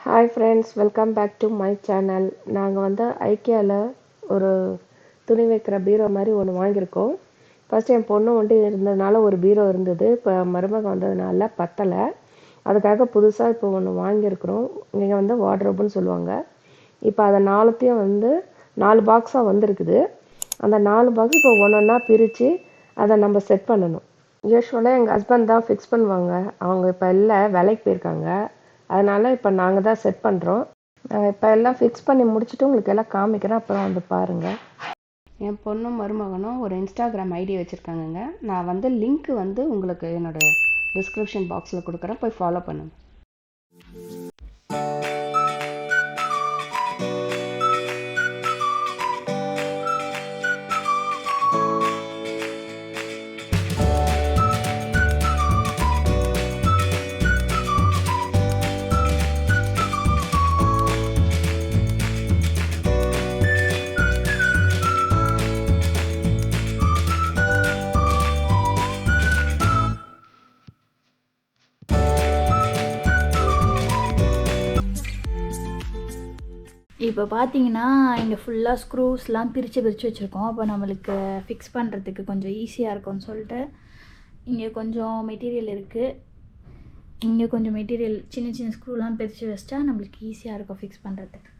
Hi friends, welcome back to my channel. நாங்கள் வந்து ஐக்கியாவில் ஒரு துணி வைக்கிற பீரோ மாதிரி ஒன்று வாங்கியிருக்கோம். ஃபஸ்ட்டு என் பொண்ணு வந்து இருந்ததுனால ஒரு பீரோ இருந்தது. இப்போ மருமக வந்ததுனால பத்தலை. அதுக்காக புதுசாக இப்போ ஒன்று வாங்கியிருக்கிறோம். இங்கே வந்து வார்ட்ரோப்னு சொல்லுவாங்க. இப்போ அதை நாலுத்தையும் வந்து 4 பாக்ஸாக வந்திருக்குது. அந்த 4 பாக்ஸ் இப்போ ஒன்றா பிரித்து அதை நம்ம செட் பண்ணணும். யூஸ்வலாக எங்கள் ஹஸ்பண்ட் தான் ஃபிக்ஸ் பண்ணுவாங்க. அவங்க இப்போ இல்லை, வேலைக்கு போயிருக்காங்க. அதனால் இப்போ நாங்கள் தான் செட் பண்ணுறோம். இப்போ எல்லாம் ஃபிக்ஸ் பண்ணி முடிச்சுட்டு உங்களுக்கு எல்லாம் காமிக்கிறேன், அப்புறம் வந்து பாருங்கள். என் பொண்ணும் மருமகனும் ஒரு இன்ஸ்டாகிராம் ஐடி வச்சுருக்காங்கங்க. நான் வந்து லிங்க் வந்து உங்களுக்கு என்னோடய டிஸ்கிரிப்ஷன் பாக்ஸில் கொடுக்குறேன், போய் ஃபாலோ பண்ணுங்கள். இப்போ பார்த்தீங்கன்னா இங்கே ஃபுல்லாக ஸ்க்ரூஸ்லாம் பிரித்து வச்சுருக்கோம். அப்போ நம்மளுக்கு ஃபிக்ஸ் பண்ணுறதுக்கு கொஞ்சம் ஈஸியாக இருக்கும்னு சொல்லிட்டு இங்கே கொஞ்சம் மெட்டீரியல் இருக்குது. இங்கே கொஞ்சம் மெட்டீரியல் சின்ன சின்ன ஸ்க்ரூலாம் பிரித்து வச்சிட்டா நம்மளுக்கு ஈஸியாக இருக்கும் ஃபிக்ஸ் பண்ணுறதுக்கு.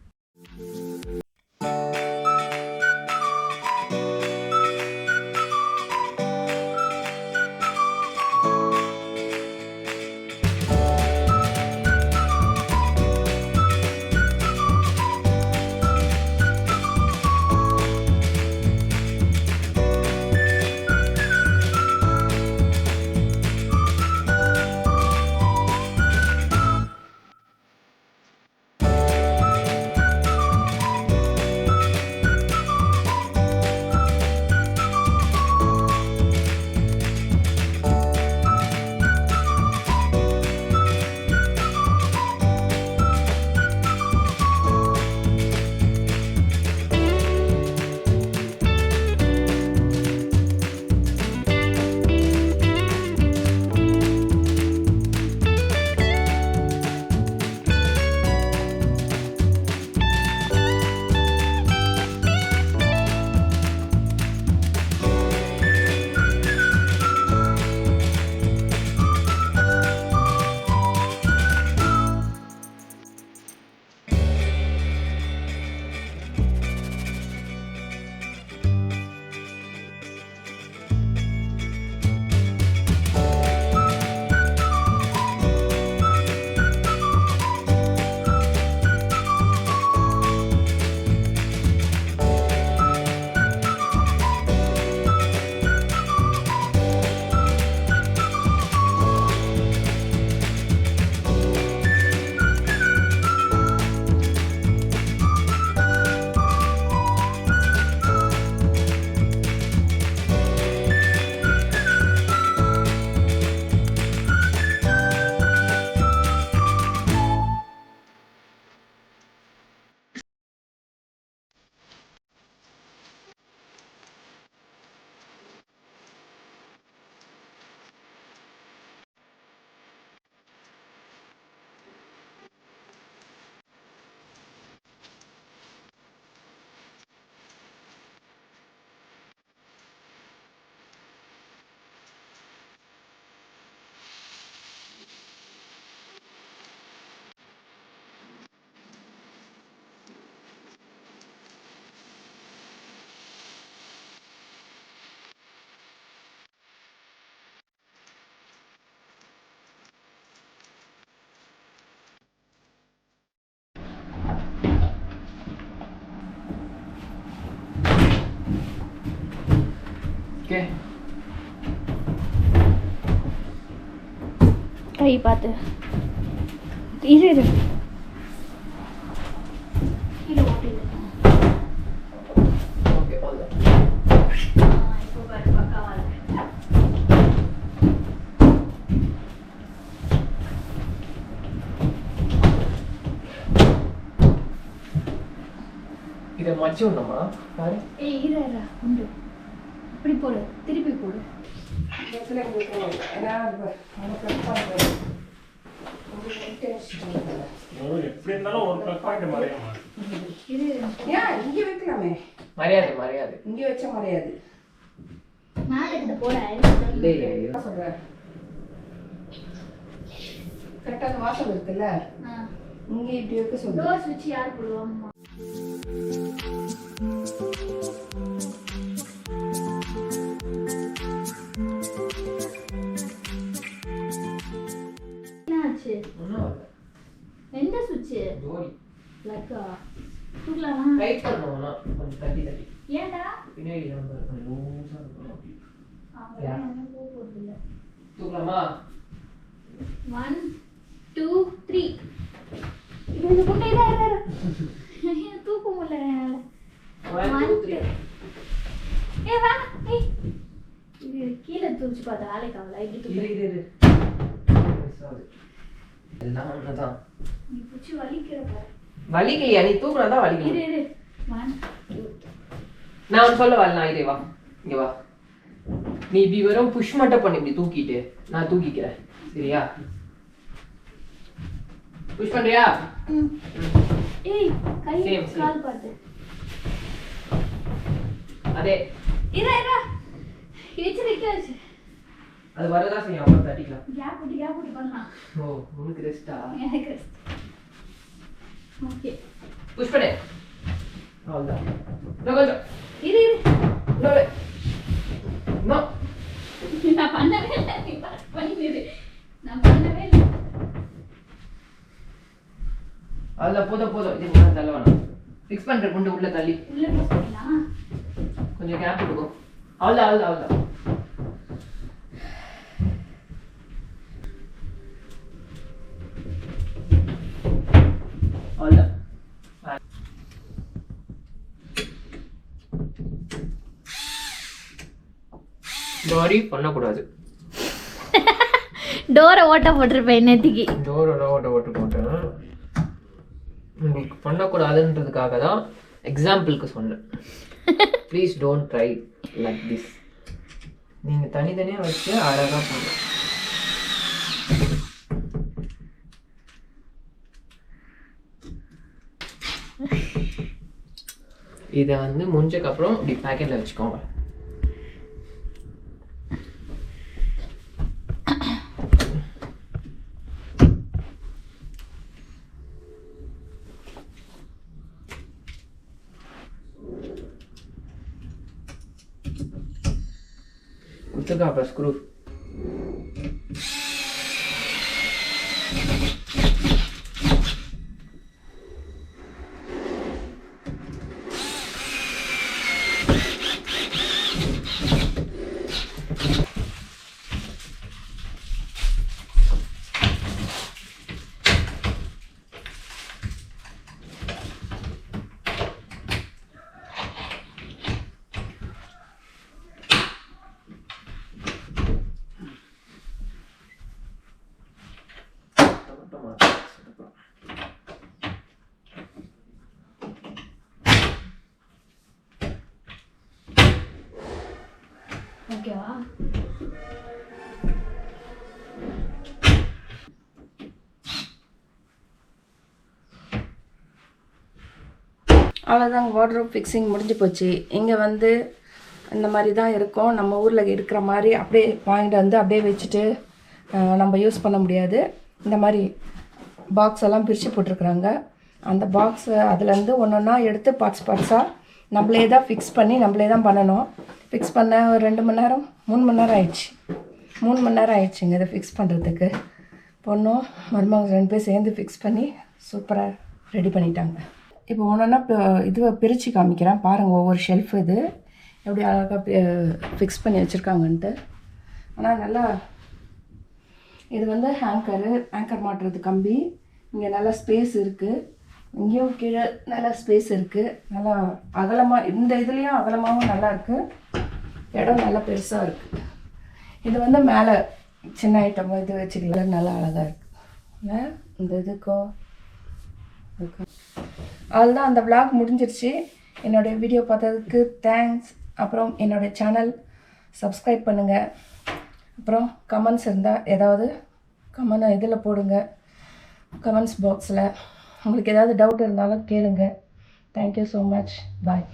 கை பார்த்து இரு கீழே ஓட்டிடு. இப்போ பாரு பக்காவா இருக்கு. இதை மச்சி ஒண்ணுமா பாரு. இரு உண்டு இப்படி போடு, திருப்பி போடு. ஏன்னா எப்படி இருந்தாலும் ஒரு ப்ளக் பாயிண்ட் மறையாமா ஏன் இங்கே வைக்கலாமே? மறையாது மறையாது இங்கே வச்சா மறையாது. மேலே கிட்ட போட இல்லையே என்ன சொல்கிறேன்? கரெக்டாக அந்த வாசல் இருக்குல்ல, இங்கே இப்படி வைக்க சொல்லுங்க. டோர் சுவிட்ச் யார் போடுவாங்கம்மா? என்னாச்சு? ஒன்றும் இல்லை எந்த சுவிட்ச்? ஜோடி லக்கா தூக்கலாமா? டைட் பண்ணணும்னா கொஞ்சம் தட்டி தட்டி ஏன்டா? பின்னாடி நம்ம கொஞ்சம் லூஸாக இருக்கணும் அப்படி அவங்க என்ன போக போறது இல்லை. தூக்கலாமா? 1 2 3 இது முன்னே தான் தூக்க முடியல என்னால. 1 2 3 ஏ வா ஏய் இது கீழே தூச்சு பார்த்தா வேலைக்கு ஆகல. இப்படி தூக்கு. இரு எல்லாம் ஒண்ணுதான். நீ புடிச்சு வலிக்கிற பாரு. வலிக்கலையா? நீ தூக்குறதான் வலிக்கணும். இரு 1 2 நான் ஒன்று சொல்ல வரலாம். இதே வா இங்க வா. நீ இப்படி வெறும் புஷ் மட்டும் பண்ணி இப்படி தூக்கிட்டு நான் தூக்கிக்கிறேன். சரியா? புஷ் பண்றியா? ஏய் கை Same. கால் பாத்து. அதே இரு வச்சு அது வரதான் செய்யும். அப்புறம் தட்டிக்கலாம். கேப் விட்டு பண்ணலாம். ஓ உனக்கு ரெஸ்டா? எனக்கு ரெஸ்ட். ஓகே புஷ் பண்ணு. அவ்வளோதான். இன்னும் கொஞ்சம். இரு இன்னொரு. இன்னும். நான் பண்ணவே இல்லை. நீ பண்ணிடு. நான் பண்ணவே இல்லை. அவ்வளோதான். போதும் இது நான் தள்ள வேணாம். ஃபிக்ஸ் பண்ணுற கொண்டு உள்ள தள்ளி உள்ள போலாம். கொஞ்சம் கேப் விட்டுக்கோ. அவ்வளோதான். டோரி பண்ணக்கூடாது. டோரை ஓட்ட போட்டிருப்பேன் நேத்திக்கு. டோரோட ஓட்டு போட்டேன். உங்களுக்கு பண்ணக்கூடாதுன்றதுக்காக தான் எக்ஸாம்பிளுக்கு சொன்னேன். Please don't try like this. நீங்கள் தனித்தனியாக வச்சு அழகாக போங்க. இதை வந்து முடிஞ்சக்கப்புறம் இப்படி பேக்கெட்டில் வச்சுக்கோங்க. கொடுத்துக்கா அப்புறம் ஸ்க்ரூ. ஓகேவா? அவ்வளோதாங்க, வார்ட்ரோப் ஃபிக்ஸிங் முடிஞ்சு போச்சு. இங்கே வந்து இந்த மாதிரி தான் இருக்கும். நம்ம ஊரில் இருக்கிற மாதிரி அப்படியே வாங்கிட்டு வந்து அப்படியே வச்சுட்டு நம்ம யூஸ் பண்ண முடியாது. இந்த மாதிரி பாக்ஸ் எல்லாம் பிரித்து போட்டிருக்குறாங்க. அந்த பாக்ஸ் அதுலேருந்து ஒன்று ஒன்றா எடுத்து பார்ட்ஸாக நம்மளே தான் ஃபிக்ஸ் பண்ணி நம்மளே தான் பண்ணணும். ஃபிக்ஸ் பண்ண ஒரு 2 மணி நேரம் 3 மணி நேரம் ஆயிடுச்சு. 3 மணி நேரம் ஆயிடுச்சுங்க இதை ஃபிக்ஸ் பண்ணுறதுக்கு. பொண்ணும் மருமகள் 2 பேர் சேர்ந்து ஃபிக்ஸ் பண்ணி சூப்பராக ரெடி பண்ணிட்டாங்க. இப்போ ஒன்றா இதுவை பிரித்து காமிக்கிறேன் பாருங்கள். ஒவ்வொரு ஷெல்ஃப் இது எப்படி அழகாக ஃபிக்ஸ் பண்ணி வச்சுருக்காங்கன்ட்டு. ஆனால் நல்லா இது வந்து ஆங்கர் மாட்டுறது கம்பி. இங்கே நல்லா ஸ்பேஸ் இருக்குது. இங்கேயும் கீழே நல்லா ஸ்பேஸ் இருக்குது. நல்லா அகலமாக, இந்த இதுலேயும் அகலமாகவும் நல்லா இருக்குது. இடம் நல்லா பெருசாக இருக்குது. இது வந்து மேலே சின்ன ஐட்டம் இது வச்சுக்கலாம். நல்லா அழகாக இருக்குது. இந்த இதுக்கும் அதுதான் அந்த vlog முடிஞ்சிருச்சு. என்னுடைய வீடியோ பார்த்ததுக்கு தேங்க்ஸ். அப்புறம் என்னுடைய சேனல் சப்ஸ்கிரைப் பண்ணுங்கள். அப்புறம் கமெண்ட்ஸ் இருந்தால் ஏதாவது கமெண்ட் இதில் போடுங்க. கமெண்ட்ஸ் பாக்ஸில். உங்களுக்கு ஏதாவது டவுட் இருந்தாலும் கேளுங்க. Thank you so much. பாய்.